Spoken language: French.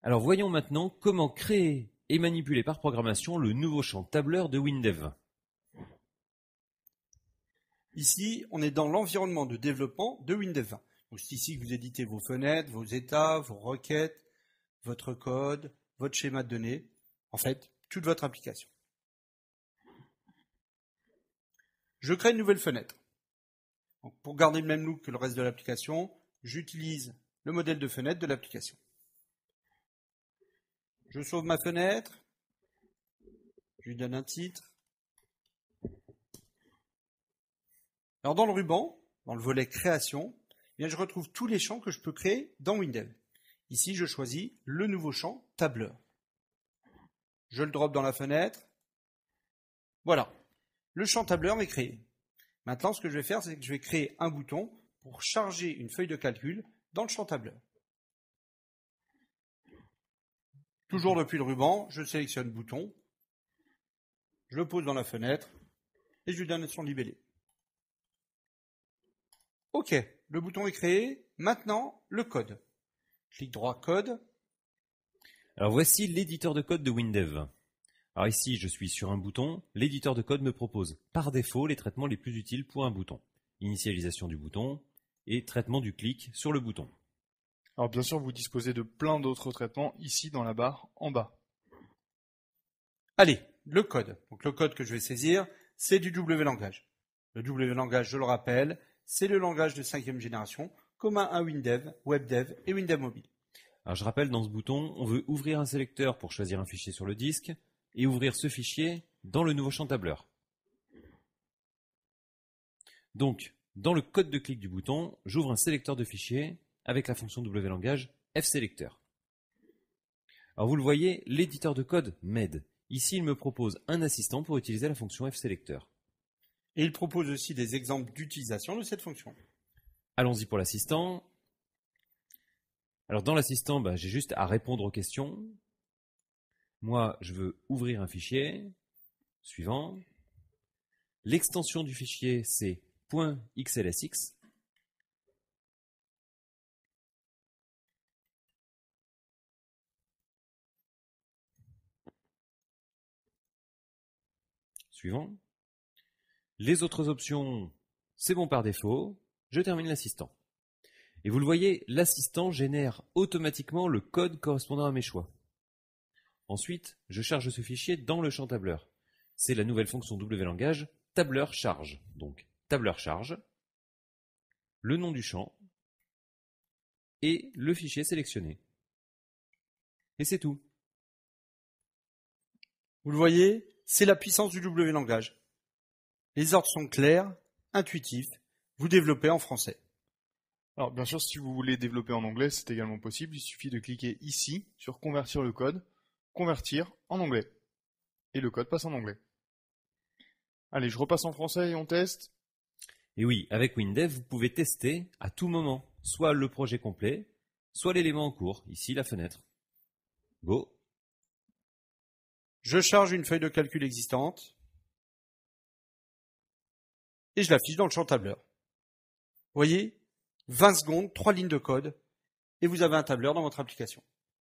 Alors voyons maintenant comment créer et manipuler par programmation le nouveau champ tableur de WinDev. Ici, on est dans l'environnement de développement de Windev 20. Donc c'est ici que vous éditez vos fenêtres, vos états, vos requêtes, votre code, votre schéma de données, en fait, toute votre application. Je crée une nouvelle fenêtre. Donc, pour garder le même look que le reste de l'application, j'utilise le modèle de fenêtre de l'application. Je sauve ma fenêtre, je lui donne un titre. Alors dans le ruban, dans le volet création, eh bien, je retrouve tous les champs que je peux créer dans Windev. Ici, je choisis le nouveau champ tableur. Je le drop dans la fenêtre. Voilà, le champ tableur est créé. Maintenant, ce que je vais faire, c'est que je vais créer un bouton pour charger une feuille de calcul dans le champ tableur. Toujours depuis le ruban, je sélectionne bouton, je le pose dans la fenêtre et je lui donne son libellé. Ok, le bouton est créé. Maintenant, le code. Clic droit, code. Alors voici l'éditeur de code de WinDev. Alors ici, je suis sur un bouton. L'éditeur de code me propose par défaut les traitements les plus utiles pour un bouton. Initialisation du bouton et traitement du clic sur le bouton. Alors bien sûr, vous disposez de plein d'autres traitements ici dans la barre en bas. Allez, le code. Donc le code que je vais saisir, c'est du W-langage. Le W-langage, je le rappelle, c'est le langage de 5e génération, commun à WinDev, WebDev et WinDev Mobile. Alors je rappelle, dans ce bouton, on veut ouvrir un sélecteur pour choisir un fichier sur le disque et ouvrir ce fichier dans le nouveau champ tableur. Donc, dans le code de clic du bouton, j'ouvre un sélecteur de fichiers avec la fonction W-langage fSelector. Alors vous le voyez, l'éditeur de code m'aide. Ici, il me propose un assistant pour utiliser la fonction fSelector. Et il propose aussi des exemples d'utilisation de cette fonction. Allons-y pour l'assistant. Alors dans l'assistant, j'ai juste à répondre aux questions. Moi, je veux ouvrir un fichier. Suivant. L'extension du fichier, c'est .xlsx. Suivant. Les autres options, c'est bon par défaut. Je termine l'assistant. Et vous le voyez, l'assistant génère automatiquement le code correspondant à mes choix. Ensuite, je charge ce fichier dans le champ tableur. C'est la nouvelle fonction W-langage tableur charge. Donc, tableur charge, le nom du champ et le fichier sélectionné. Et c'est tout. Vous le voyez, c'est la puissance du W-langage. Les ordres sont clairs, intuitifs, vous développez en français. Alors bien sûr, si vous voulez développer en anglais, c'est également possible. Il suffit de cliquer ici sur convertir le code, convertir en anglais. Et le code passe en anglais. Allez, je repasse en français et on teste. Et oui, avec WinDev, vous pouvez tester à tout moment, soit le projet complet, soit l'élément en cours, ici la fenêtre. Go! Je charge une feuille de calcul existante et je l'affiche dans le champ tableur. Vous voyez, 20 secondes, 3 lignes de code et vous avez un tableur dans votre application.